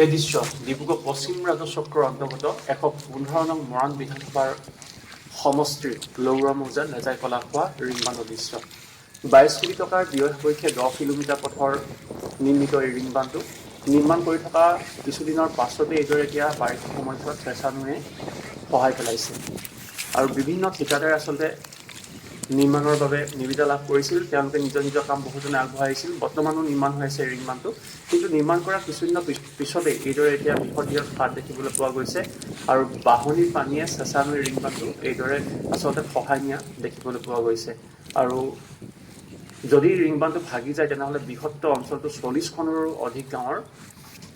এই দৃশ্য ডিব্ৰুগড় পশ্চিম ৰাজচক্ৰৰ অন্তৰ্গত ১১৫ নং মৰাণ বিধানসভাৰ সমষ্টিৰ লৌৰা মৌজা লেজাই কলাখোৱা ৰিংবান্ধৰ দৃশ্য। ২২ কোটি টকাৰ ব্যয় সাপেক্ষে ১০ কিলোমিটাৰ পথৰ নিৰ্মিত এই ৰিংবান্ধটো নিৰ্মাণ কৰি থকা কিছুদিনৰ পাছতে এইদৰে এতিয়া বাৰিষা সময়ছোৱাত চেঁচা নৈয়ে সহায় পেলাইছে আৰু বিভিন্ন ঠিকাদাৰে আচলতে নিৰ্মাণৰ বাবে নিবিদা লাভ কৰিছিল। তেওঁলোকে নিজৰ কাম বহুজনে আগবঢ়াইছিল। বৰ্তমানো নিৰ্মাণ হৈ আছে ৰিংবান্ধটো, কিন্তু নিৰ্মাণ কৰা কিছুদিনৰ পিছতে এইদৰে এতিয়া বিপদীয় ফাট দেখিবলৈ পোৱা গৈছে আৰু বাঢ়নিৰ পানীয়ে চেঁচা নৈ ৰিংবান্ধটো এইদৰে আচলতে খহাই নিয়া দেখিবলৈ পোৱা গৈছে। আৰু যদি ৰিংবান্ধটো ভাগি যায় তেনেহ'লে বৃহত্তৰ অঞ্চলটো ৪০খনৰো অধিক গাঁৱৰ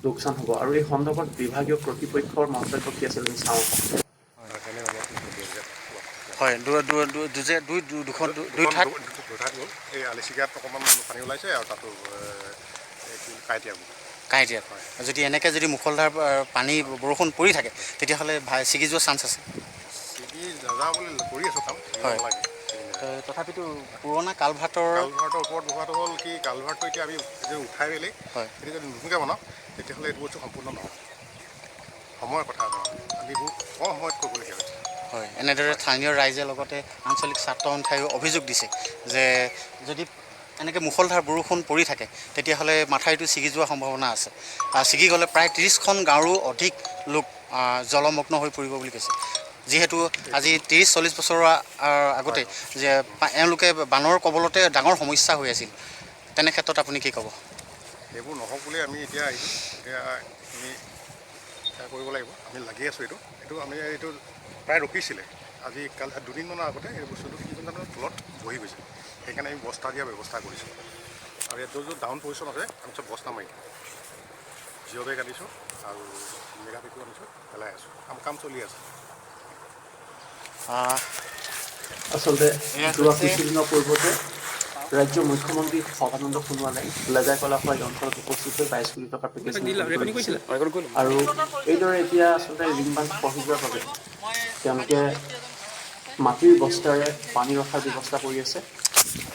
লোকচান হ'ব। আৰু এই সন্দৰ্ভত বিভাগীয় কৰ্তৃপক্ষৰ মন্তব্য কি আছিল আমি চাওঁ। হয়, দুই ঠাইত এই আলিচিগাত অকণমান পানী ওলাইছে আৰু তাতো কাঁইটিয়াত হয়। যদি এনেকৈ যদি মুখলধাৰ পানী বৰষুণ পৰি থাকে তেতিয়াহ'লে ছিগি যোৱাৰ চান্স আছে। ছিগি নাযাওঁ বুলি কৰি আছোঁ কাম। হয়, তথাপিতো পুৰণা কালভাৰ্টৰ ওপৰত বহোৱাটো হ'ল কি, কালভাৰ্টটো এতিয়া আমি উঠাই মেলি হয় এতিয়া যদি নতুনকৈ বনাওঁ তেতিয়াহ'লে এইটো বস্তু সম্পূৰ্ণ নহ'ব। সময়ৰ কথা আমি বহুত কম সময়ত কৰিবলগীয়া হৈছে। হয়, এনেদৰে স্থানীয় ৰাইজে লগতে আঞ্চলিক ছাত্ৰ সন্থাইও অভিযোগ দিছে যে যদি এনেকৈ মুখলধাৰ বৰষুণ পৰি থাকে তেতিয়াহ'লে মাথাউৰিটো ছিগি যোৱাৰ সম্ভাৱনা আছে। ছিগি গ'লে প্ৰায় ৩০খন গাঁৱৰো অধিক লোক জলমগ্ন হৈ পৰিব বুলি কৈছে। যিহেতু আজি ৩০-৪০ বছৰৰ আগতে যে এওঁলোকে বানৰ কবলতে ডাঙৰ সমস্যা হৈ আছিল, তেনে ক্ষেত্ৰত আপুনি কি ক'ব? সেইবোৰ নহওক বুলি আমি এতিয়া আহিছোঁ। এতিয়া আমি কৰিব লাগিব। আমি লাগি আছোঁ। এইটো প্ৰায় ৰখিছিলে। আজি দুদিনমানৰ আগতে এই বস্তুটো কিছুমানৰ তলত বহি গৈছে। সেইকাৰণে আমি বস্তা দিয়াৰ ব্যৱস্থা কৰিছোঁ। আৰু ইয়াত য'ত ডাউন পজিশ্যন আছে আমি চব বস্তা মাৰি জিঅ' বেগ আনিছোঁ আৰু মেগাপিকো আনিছোঁ, পেলাই আছোঁ। কাম চলি আছে। আচলতে যোৱা কিছুদিনৰ পূৰ্বতে ৰাজ্যৰ মুখ্যমন্ত্ৰী সৰ্বানন্দ সোণোৱালে লেজাই কলাখোৱা এই অঞ্চলত উপস্থিত হৈ ২২ কোটি টকাৰ পেকেজ কৰিছিল। আৰু এইদৰে এতিয়া আচলতে ৰিংবান্ধ খহি যোৱাৰ বাবে তেওঁলোকে মাটিৰ বস্তাৰে পানী ৰখাৰ ব্যৱস্থা কৰি আছে।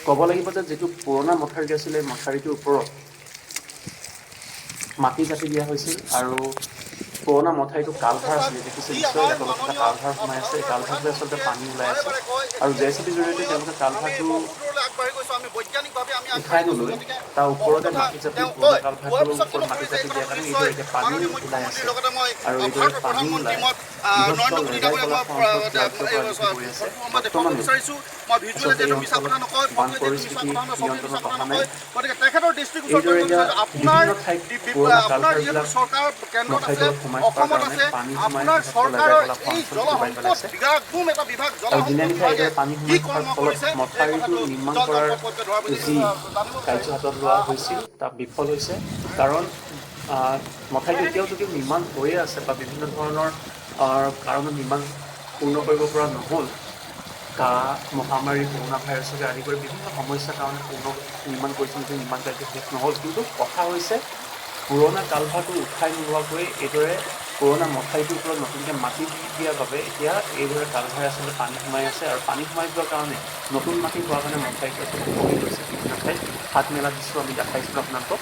ক'ব লাগিব যে যিটো পুৰণা মথাউৰি আছিলে, এই মথাউৰিটোৰ ওপৰত মাটি কাটি দিয়া হৈছিল আৰু পুৰণা মথাউৰিটো কালভাৰ আছিলে। দেখিছে নিশ্চয় ইয়াৰ তলত এটা কালভাৰ সোমাই আছে। এই কালভাৰটোৱে আচলতে পানী ওলাই আছে আৰু জেচিবিৰ জৰিয়তে তেওঁলোকে কালভাৰটো উঠাই নলৈ তাৰ ওপৰতে মাটি জাপি পুৰণা কালভাৰটোৰ ওপৰত মাটি জাপি দিয়াৰ কাৰণে এইদৰে এতিয়া পানী ওলাই আছে আৰু এইদৰে পানী ওলাই বৃহত্তৰ লেজাই কলাখোৱা অঞ্চলত প্লাবিত কৰা দেখি গৈ আছে। বৰ্তমানো আচলতে এই অঞ্চলত বান পৰিস্থিতি নিয়ন্ত্ৰণত অহা নাই। এইদৰে এতিয়া বিভিন্ন ঠাইত পুৰণা কালভাৰবিলাক মথাউৰিৰ তলত সোমাই থকাৰ কাৰণে পানী সোমাই বৃহত্তৰ লেজাই কলাখোৱা অঞ্চলটো ডুবাই পেলাইছে। আৰু দিনে নিশাই এইদৰে পানী সোমাই থকাৰ ফলত মথাউৰিটো নিৰ্মাণ কৰাৰ যি কাৰ্য হাতত লোৱা হৈছিল তাক বিফল হৈছে। কাৰণ মথাউৰিটো এতিয়াও যদিও নিৰ্মাণ হৈয়ে আছে বা বিভিন্ন ধৰণৰ কাৰণত নিৰ্মাণ পূৰ্ণ কৰিব পৰা নহ'ল, মহামাৰী, কৰোণা ভাইৰাছকে আদি কৰি বিভিন্ন সমস্যাৰ কাৰণে নিৰ্মাণ কৰিছিল যদিও নিৰ্মাণ কাৰ্য শেষ নহ'ল। কিন্তু কথা হৈছে পুৰণা কালভাৰটো উঠাই নোলোৱাকৈ এইদৰে পুৰণা মথাউৰিটোৰ ওপৰত নতুনকৈ মাটি দি দিয়াৰ বাবে এতিয়া এইদৰে কালভাৰে আচলতে পানী সোমাই আছে আৰু পানী সোমাই যোৱাৰ কাৰণে নতুন মাটি হোৱাৰ কাৰণে মথাউৰিটো আচলতে খহি গৈছে। বিভিন্ন ঠাইত হাত মেলা দৃশ্য আমি দেখাইছিলোঁ আপোনালোকক।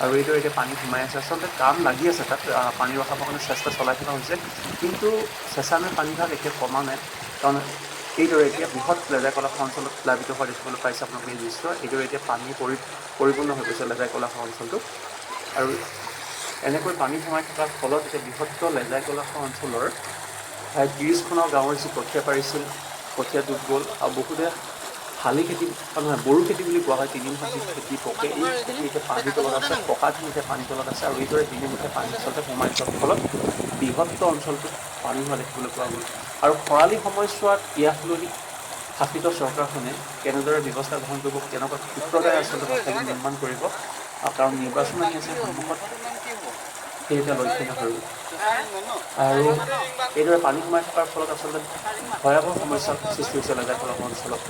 আৰু এইদৰে এতিয়া পানী সোমাই আছে। আচলতে কাম লাগি আছে, তাত পানী ৰখাবৰ কাৰণে চেষ্টা চলাই থকা হৈছে, কিন্তু চেঁচা নৈৰ পানীভাগ এতিয়া কমা নাই। কাৰণ এইদৰে এতিয়া বৃহৎ লেজাই কলাখোৱা অঞ্চলত প্লাবিত হোৱা দেখিবলৈ পাইছে আপোনালোকে এই দৃশ্য। এইদৰে এতিয়া পানী পৰিপূৰ্ণ হৈ গৈছে লেজাই কলাখোৱা অঞ্চলটো। আৰু এনেকৈ পানী সোমাই থকাৰ ফলত এতিয়া বৃহত্তৰ লেজাই কলাখোৱা অঞ্চলৰ প্ৰায় ৩০খনৰ গাঁৱৰ যি কঠীয়া পাৰিছিল, কঠীয়া ডুব গ'ল আৰু বহুতে শালি খেতি নহয় বড়ো খেতি বুলি কোৱা হয়, ৩ দিন যি খেতি পকে, এই খেতি এতিয়া পানীৰ তলত আছে, পকা ধান এতিয়া পানীৰ তলত আছে। আৰু এইদৰে দিনে নিশাই পানী আচলতে সোমাই যোৱাৰ ফলত বৃহত্তৰ অঞ্চলটোত পানী হোৱা দেখিবলৈ পোৱা গ'ল। আৰু খৰালি সময়ছোৱাত ইয়াক লৈ শাসিত চৰকাৰখনে কেনেদৰে ব্যৱস্থা গ্ৰহণ কৰিব, কেনেকুৱা ক্ষিপ্ৰতাৰে আচলতে মথাউৰিটো নিৰ্মাণ কৰিব, কাৰণ নিৰ্বাচন আহি আছে সন্মুখত, সেই এটা লক্ষণীয় হৈ গ'ল। আৰু এইদৰে পানী সোমাই থকাৰ ফলত আচলতে ভয়াৱহ সমস্যাৰ সৃষ্টি হৈছে লেজাই কলাখোৱা অঞ্চলত।